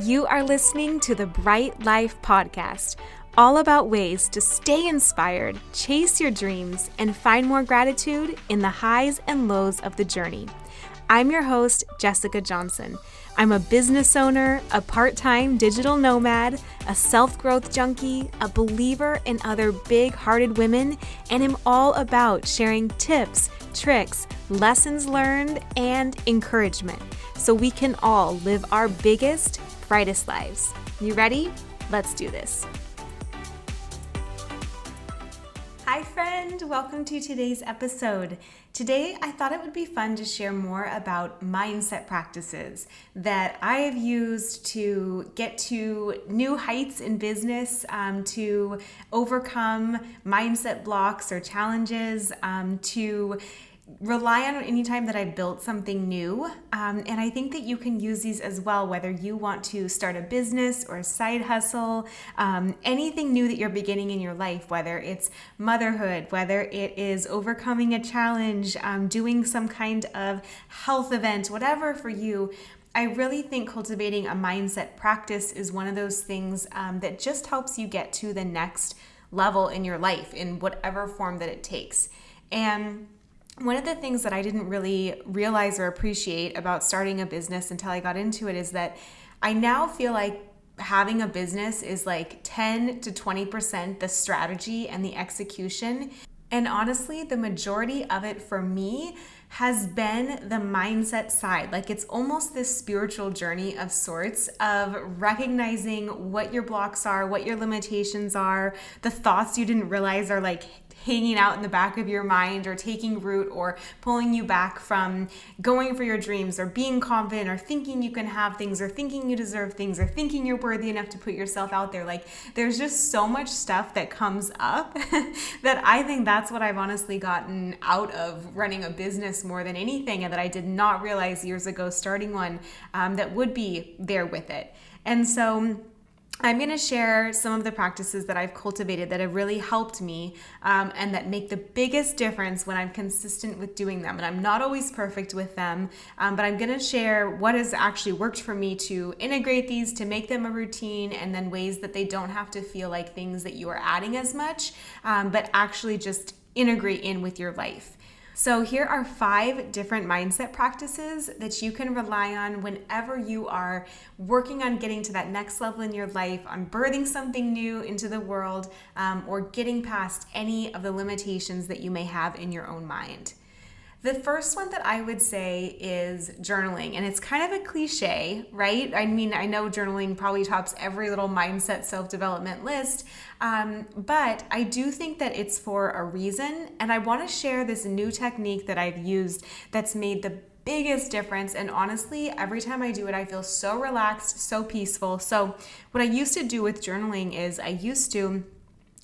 You are listening to the Bright Life Podcast, all about ways to stay inspired, chase your dreams, and find more gratitude in the highs and lows of the journey. I'm your host, Jessica Johnson. I'm a business owner, a part-time digital nomad, a self-growth junkie, a believer in other big-hearted women, and am all about sharing tips, tricks, lessons learned, and encouragement so we can all live our biggest, brightest lives. You ready? Let's do this. Hi friend, welcome to today's episode. Today I thought it would be fun to share more about mindset practices that I have used to get to new heights in business, to overcome mindset blocks or challenges, to rely on any time that I built something new. And I think that you can use these as well, whether you want to start a business or a side hustle, anything new that you're beginning in your life, whether it's motherhood, whether it is overcoming a challenge, doing some kind of health event, whatever for you. I really think cultivating a mindset practice is one of those things that just helps you get to the next level in your life in whatever form that it takes. And one of the things that I didn't really realize or appreciate about starting a business until I got into it is that I now feel like having a business is like 10 to 20% the strategy and the execution. And honestly, the majority of it for me has been the mindset side. Like it's almost this spiritual journey of sorts of recognizing what your blocks are, what your limitations are, the thoughts you didn't realize are like hanging out in the back of your mind or taking root or pulling you back from going for your dreams or being confident or thinking you can have things or thinking you deserve things or thinking you're worthy enough to put yourself out there. Like there's just so much stuff that comes up that I think that's what I've honestly gotten out of running a business more than anything, and that I did not realize years ago starting one that would be there with it. And so I'm going to share some of the practices that I've cultivated that have really helped me and that make the biggest difference when I'm consistent with doing them. And I'm not always perfect with them, but I'm going to share what has actually worked for me to integrate these, to make them a routine, and then ways that they don't have to feel like things that you are adding as much, but actually just integrate in with your life. So here are 5 different mindset practices that you can rely on whenever you are working on getting to that next level in your life, on birthing something new into the world, or getting past any of the limitations that you may have in your own mind. The first one that I would say is journaling, and it's kind of a cliche, right? I mean, I know journaling probably tops every little mindset self-development list, but I do think that it's for a reason, and I want to share this new technique that I've used that's made the biggest difference. And honestly, every time I do it, I feel so relaxed, so peaceful. So what I used to do with journaling is I used to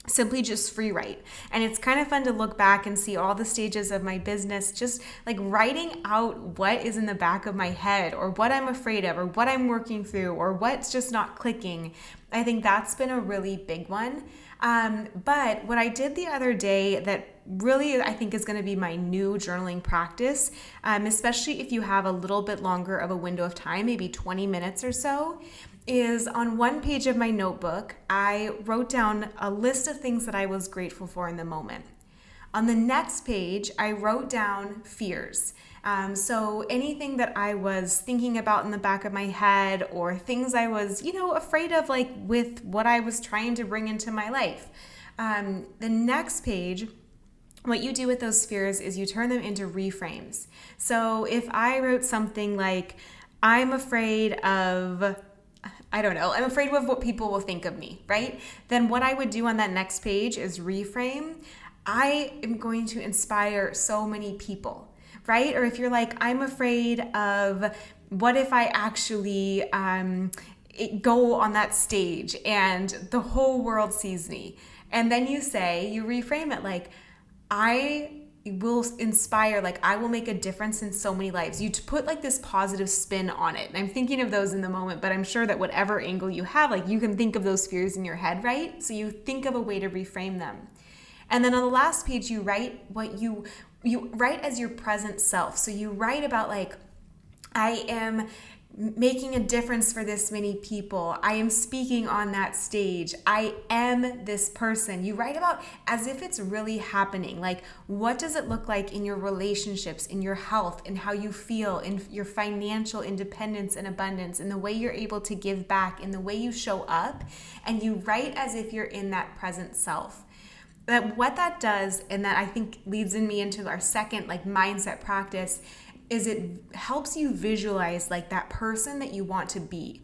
simply just free write. And it's kind of fun to look back and see all the stages of my business, just like writing out what is in the back of my head or what I'm afraid of or what I'm working through or what's just not clicking. I think that's been a really big one. But what I did the other day that really I think is going to be my new journaling practice, especially if you have a little bit longer of a window of time, maybe 20 minutes or so, is on one page of my notebook, I wrote down a list of things that I was grateful for in the moment. On the next page, I wrote down fears. So anything that I was thinking about in the back of my head or things I was, afraid of, like with what I was trying to bring into my life. The next page, what you do with those fears is you turn them into reframes. So if I wrote something like, I'm afraid of I'm afraid of what people will think of me, right? Then what I would do on that next page is reframe. I am going to inspire so many people, right? Or if you're like, I'm afraid of what if I actually go on that stage and the whole world sees me. And then you reframe it like, I will inspire, like I will make a difference in so many lives. You put like this positive spin on it. And I'm thinking of those in the moment, but I'm sure that whatever angle you have, like you can think of those fears in your head, right? So you think of a way to reframe them. And then on the last page, you write what you write as your present self. So you write about like, I am making a difference for this many people. I am speaking on that stage. I am this person. You write about as if it's really happening. Like, what does it look like in your relationships, in your health, in how you feel, in your financial independence and abundance, in the way you're able to give back, in the way you show up, and you write as if you're in that present self. That what that does, and that I think leads me into our second like mindset practice, is it helps you visualize like that person that you want to be.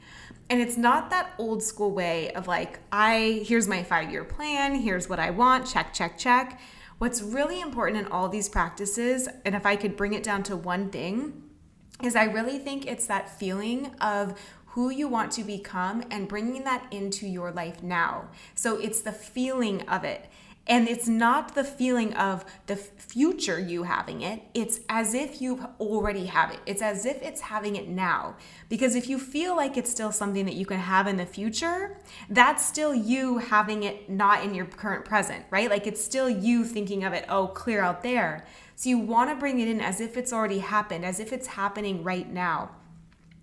And it's not that old school way of like, here's my 5-year plan, here's what I want, check, check, check. What's really important in all these practices, and if I could bring it down to one thing, is I really think it's that feeling of who you want to become and bringing that into your life now. So it's the feeling of it. And it's not the feeling of the future you having it. It's as if you already have it. It's as if it's having it now. Because if you feel like it's still something that you can have in the future, that's still you having it not in your current present, right? Like it's still you thinking of it, oh, clear out there. So you want to bring it in as if it's already happened, as if it's happening right now.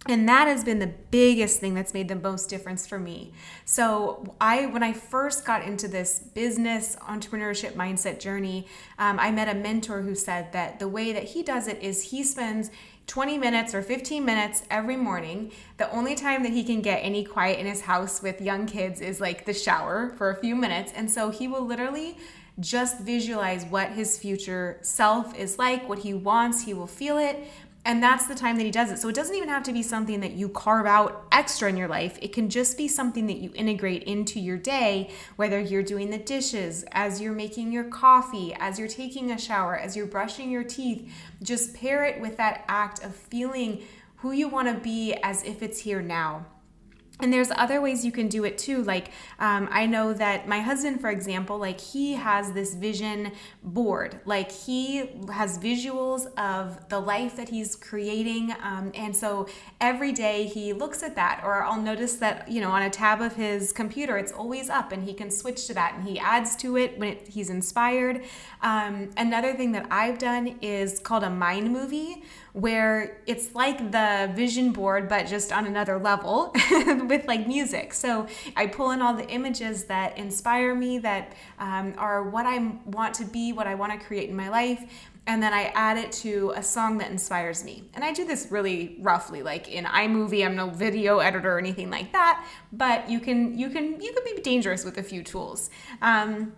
And that has been the biggest thing that's made the most difference for me. So when I first got into this business entrepreneurship mindset journey, I met a mentor who said that the way that he does it is he spends 20 minutes or 15 minutes every morning. The only time that he can get any quiet in his house with young kids is like the shower for a few minutes. And so he will literally just visualize what his future self is like, what he wants, he will feel it. And that's the time that he does it. So it doesn't even have to be something that you carve out extra in your life. It can just be something that you integrate into your day, whether you're doing the dishes, as you're making your coffee, as you're taking a shower, as you're brushing your teeth. Just pair it with that act of feeling who you want to be as if it's here now. And there's other ways you can do it too. Like I know that my husband, for example, like he has this vision board. Like he has visuals of the life that he's creating. And so every day he looks at that, or I'll notice that, on a tab of his computer, it's always up and he can switch to that and he adds to it when he's inspired. Another thing that I've done is called a mind movie, where it's like the vision board, but just on another level with like music. So I pull in all the images that inspire me, that are what I want to be, what I want to create in my life. And then I add it to a song that inspires me. And I do this really roughly, like in iMovie. I'm no video editor or anything like that, but you can be dangerous with a few tools. And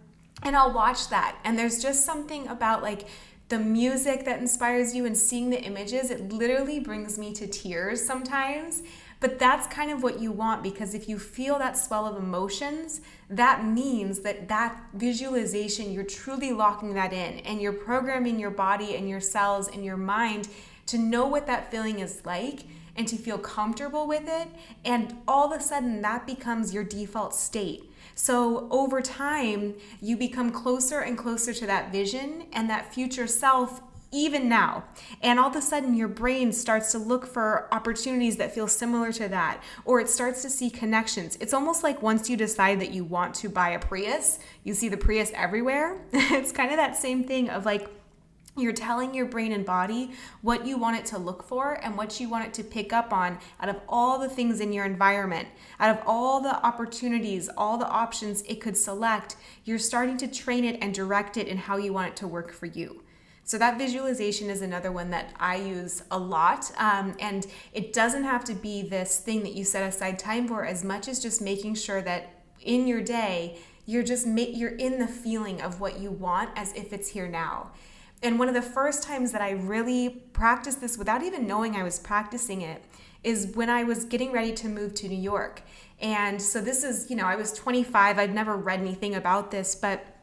I'll watch that. And there's just something about like the music that inspires you and seeing the images. It literally brings me to tears sometimes. But that's kind of what you want, because if you feel that swell of emotions, that means that visualization, you're truly locking that in and you're programming your body and your cells and your mind to know what that feeling is like and to feel comfortable with it. And all of a sudden that becomes your default state. So over time, you become closer and closer to that vision and that future self, even now. And all of a sudden, your brain starts to look for opportunities that feel similar to that, or it starts to see connections. It's almost like once you decide that you want to buy a Prius, you see the Prius everywhere. It's kind of that same thing of like, you're telling your brain and body what you want it to look for and what you want it to pick up on out of all the things in your environment, out of all the opportunities, all the options it could select. You're starting to train it and direct it in how you want it to work for you. So that visualization is another one that I use a lot. And it doesn't have to be this thing that you set aside time for, as much as just making sure that in your day, you're in the feeling of what you want as if it's here now. And one of the first times that I really practiced this without even knowing I was practicing it is when I was getting ready to move to New York. And so this is, I was 25. I'd never read anything about this, but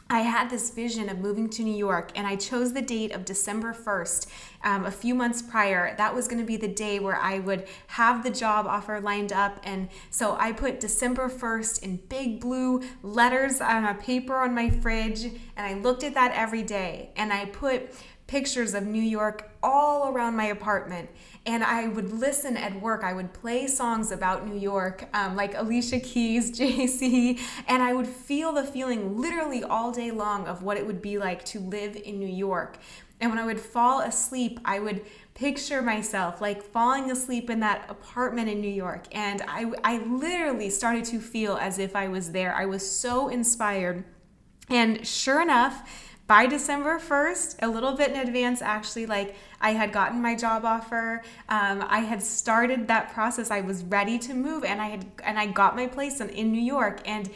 I had this vision of moving to New York, and I chose the date of December 1st, a few months prior. That was going to be the day where I would have the job offer lined up. And so I put December 1st in big blue letters on a paper on my fridge, and I looked at that every day. And I put pictures of New York all around my apartment. And I would listen at work. I would play songs about New York, like Alicia Keys, JC, and I would feel the feeling literally all day long of what it would be like to live in New York. And when I would fall asleep, I would picture myself like falling asleep in that apartment in New York. And I literally started to feel as if I was there. I was so inspired. And sure enough, by December 1st, a little bit in advance, actually, like I had gotten my job offer. I had started that process. I was ready to move, and I got my place in New York. And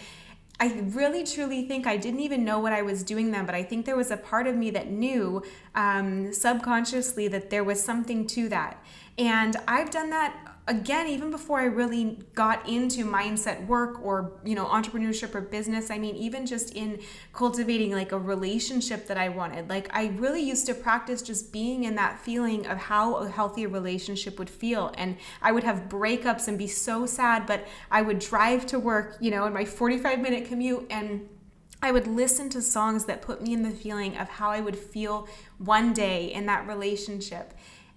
I really truly think I didn't even know what I was doing then, but I think there was a part of me that knew subconsciously that there was something to that. And I've done that again, even before I really got into mindset work or, entrepreneurship or business. I mean, even just in cultivating like a relationship that I wanted. Like I really used to practice just being in that feeling of how a healthy relationship would feel. And I would have breakups and be so sad, but I would drive to work, in my 45-minute commute, and I would listen to songs that put me in the feeling of how I would feel one day in that relationship.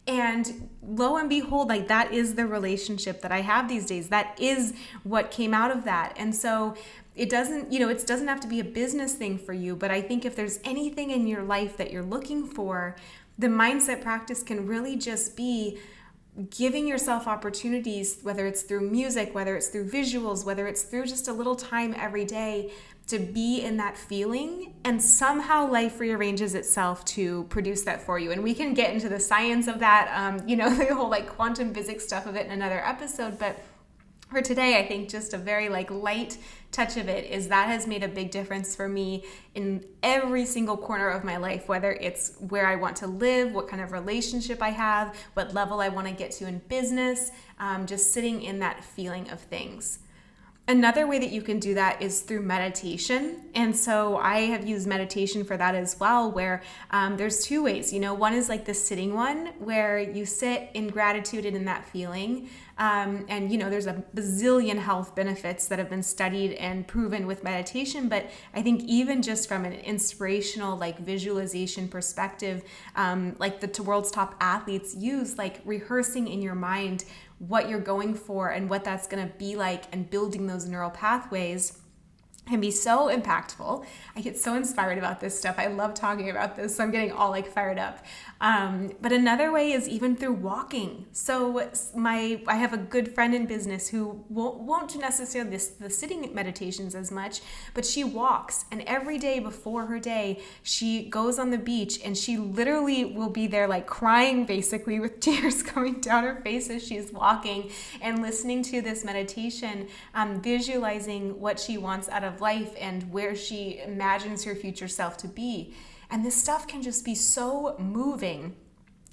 And lo and behold, like that is the relationship that I have these days. That is what came out of that. And so it doesn't, it doesn't have to be a business thing for you, but I think if there's anything in your life that you're looking for, the mindset practice can really just be giving yourself opportunities, whether it's through music, whether it's through visuals, whether it's through just a little time every day to be in that feeling, and somehow life rearranges itself to produce that for you. And we can get into the science of that, the whole like quantum physics stuff of it in another episode. But for today, I think just a very like light touch of it is that has made a big difference for me in every single corner of my life, whether it's where I want to live, what kind of relationship I have, what level I want to get to in business, just sitting in that feeling of things. Another way that you can do that is through meditation. And so I have used meditation for that as well, where there's two ways. One is like the sitting one, where you sit in gratitude and in that feeling. And there's a bazillion health benefits that have been studied and proven with meditation. But I think even just from an inspirational, like visualization perspective, like the world's top athletes use, like rehearsing in your mind what you're going for and what that's going to be like, and building those neural pathways can be so impactful. I get so inspired about this stuff. I love talking about this, so I'm getting all like fired up. But another way is even through walking. So I have a good friend in business who won't do necessarily the sitting meditations as much, but she walks. And every day before her day, she goes on the beach, and she literally will be there like crying basically with tears coming down her face as she's walking and listening to this meditation, visualizing what she wants out of life and where she imagines her future self to be. And this stuff can just be so moving.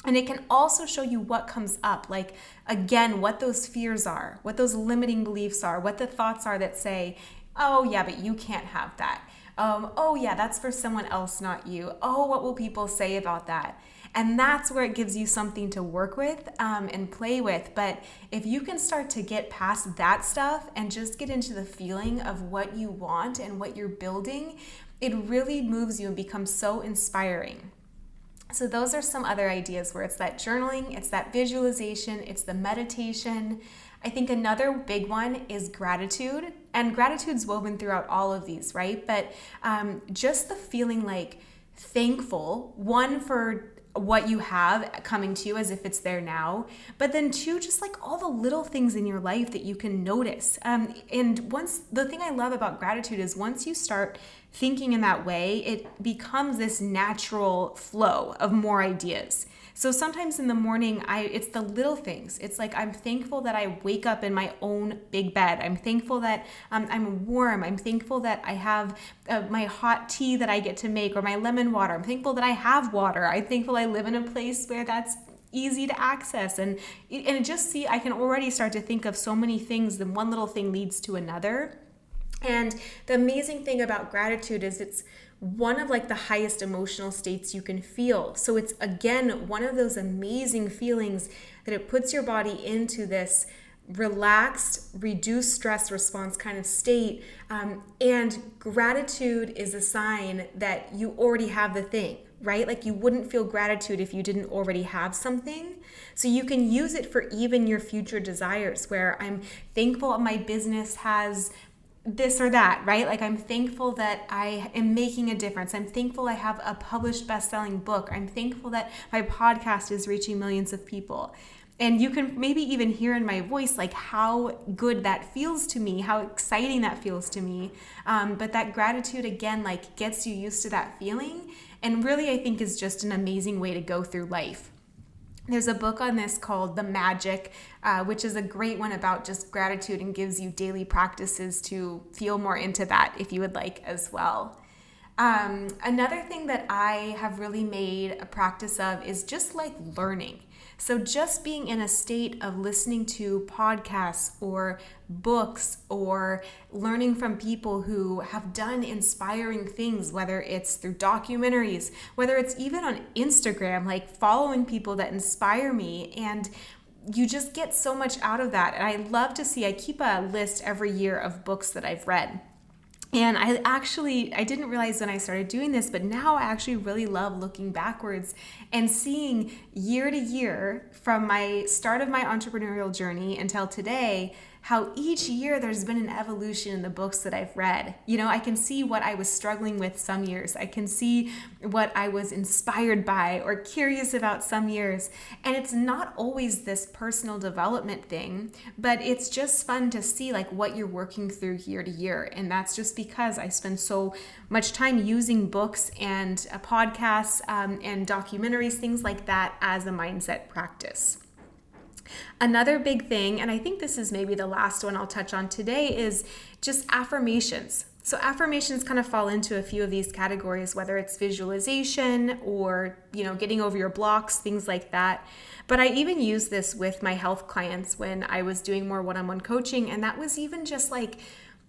And it can also show you what comes up, like, again, what those fears are, what those limiting beliefs are, what the thoughts are that say, oh yeah, but you can't have that. Oh yeah, that's for someone else, not you. Oh, what will people say about that? And that's where it gives you something to work with and play with. But if you can start to get past that stuff and just get into the feeling of what you want and what you're building, it really moves you and becomes so inspiring. So those are some other ideas where it's that journaling, it's that visualization, it's the meditation. I think another big one is gratitude. And gratitude's woven throughout all of these, right? But just the feeling like thankful, one, for what you have coming to you as if it's there now, but then two, just like all the little things in your life that you can notice. And the thing I love about gratitude is once you start thinking in that way, it becomes this natural flow of more ideas. So sometimes in the morning, it's the little things. It's like, I'm thankful that I wake up in my own big bed. I'm thankful that I'm warm. I'm thankful that I have my hot tea that I get to make, or my lemon water. I'm thankful that I have water. I'm thankful I live in a place where that's easy to access. And just see, I can already start to think of so many things, then one little thing leads to another. And the amazing thing about gratitude is it's one of like the highest emotional states you can feel. So it's, again, one of those amazing feelings that it puts your body into this relaxed, reduced stress response kind of state. And gratitude is a sign that you already have the thing, right? Like you wouldn't feel gratitude if you didn't already have something. So you can use it for even your future desires, where I'm thankful my business has this or that, right? Like I'm thankful that I am making a difference. I'm thankful I have a published best-selling book. I'm thankful that my podcast is reaching millions of people. And you can maybe even hear in my voice like how good that feels to me, how exciting that feels to me. But that gratitude, again, like gets you used to that feeling, and really I think is just an amazing way to go through life. There's a book on this called The Magic, which is a great one about just gratitude and gives you daily practices to feel more into that if you would like as well. Another thing that I have really made a practice of is just like learning. So just being in a state of listening to podcasts or books or learning from people who have done inspiring things, whether it's through documentaries, whether it's even on Instagram, like following people that inspire me, and you just get so much out of that. And I love to see, I keep a list every year of books that I've read. And I didn't realize when I started doing this, but now I actually really love looking backwards and seeing year to year from my start of my entrepreneurial journey until today, how each year there's been an evolution in the books that I've read. You know, I can see what I was struggling with some years. I can see what I was inspired by or curious about some years. And it's not always this personal development thing, but it's just fun to see like what you're working through year to year. And that's just because I spend so much time using books and podcasts and documentaries, things like that, as a mindset practice. Another big thing, and I think this is maybe the last one I'll touch on today, is just affirmations. So affirmations kind of fall into a few of these categories, whether it's visualization or, getting over your blocks, things like that. But I even use this with my health clients when I was doing more one-on-one coaching, and that was even just like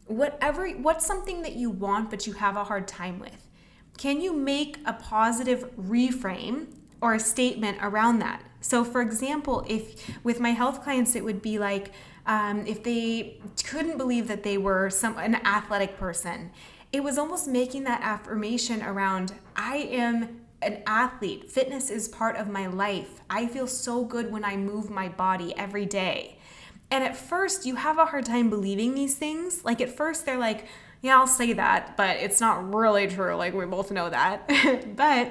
what's something that you want but you have a hard time with? Can you make a positive reframe or a statement around that? So for example, if with my health clients, it would be like, if they couldn't believe that they were an athletic person, it was almost making that affirmation around, I am an athlete. Fitness is part of my life. I feel so good when I move my body every day. And at first you have a hard time believing these things. Like at first they're like, yeah, I'll say that, but it's not really true. Like we both know that. But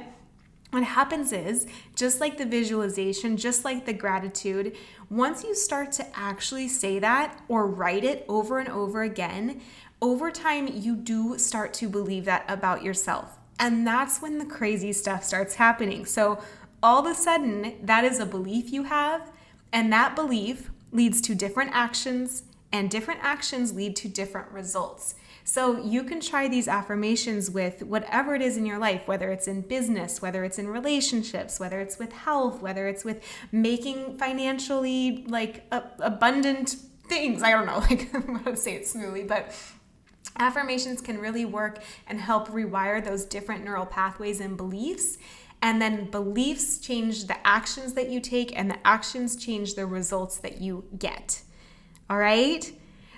what happens is, just like the visualization, just like the gratitude, once you start to actually say that or write it over and over again, over time you do start to believe that about yourself. And that's when the crazy stuff starts happening. So all of a sudden, that is a belief you have, and that belief leads to different actions, and different actions lead to different results. So you can try these affirmations with whatever it is in your life, whether it's in business, whether it's in relationships, whether it's with health, whether it's with making financially abundant things. I don't know, I'm going to say it smoothly, but affirmations can really work and help rewire those different neural pathways and beliefs. And then beliefs change the actions that you take, and the actions change the results that you get. All right?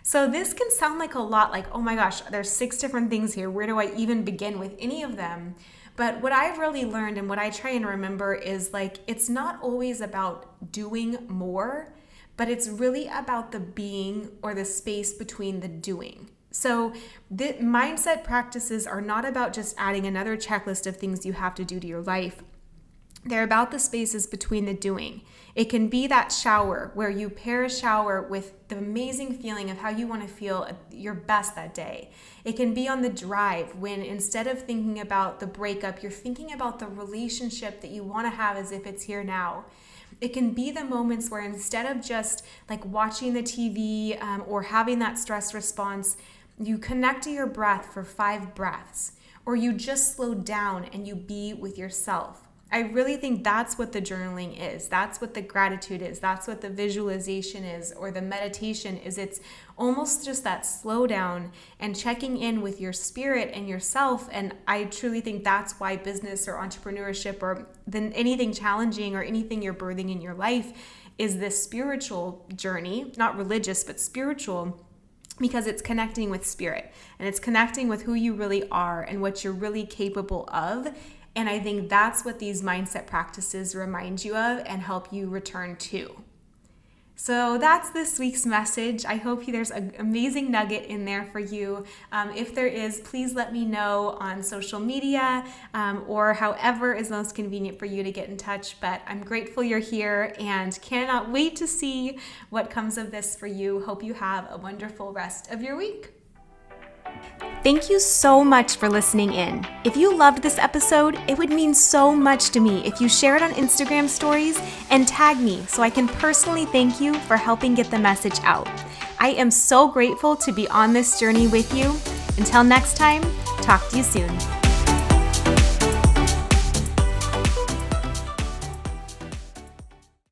So this can sound like a lot, like, oh my gosh, there's 6 different things here. Where do I even begin with any of them? But what I've really learned and what I try and remember is like, it's not always about doing more, but it's really about the being or the space between the doing. So the mindset practices are not about just adding another checklist of things you have to do to your life. They're about the spaces between the doing. It can be that shower where you pair a shower with the amazing feeling of how you want to feel at your best that day. It can be on the drive when instead of thinking about the breakup, you're thinking about the relationship that you want to have as if it's here now. It can be the moments where instead of just like watching the TV or having that stress response, you connect to your breath for 5 breaths, or you just slow down and you be with yourself. I really think that's what the journaling is. That's what the gratitude is. That's what the visualization is, or the meditation is. It's almost just that slow down and checking in with your spirit and yourself. And I truly think that's why business or entrepreneurship or anything challenging or anything you're birthing in your life is this spiritual journey, not religious, but spiritual, because it's connecting with spirit and it's connecting with who you really are and what you're really capable of. And I think that's what these mindset practices remind you of and help you return to. So that's this week's message. I hope there's an amazing nugget in there for you. If there is, please let me know on social media or however is most convenient for you to get in touch. But I'm grateful you're here and cannot wait to see what comes of this for you. Hope you have a wonderful rest of your week. Thank you so much for listening in. If you loved this episode, it would mean so much to me if you share it on Instagram stories and tag me so I can personally thank you for helping get the message out. I am so grateful to be on this journey with you. Until next time, talk to you soon.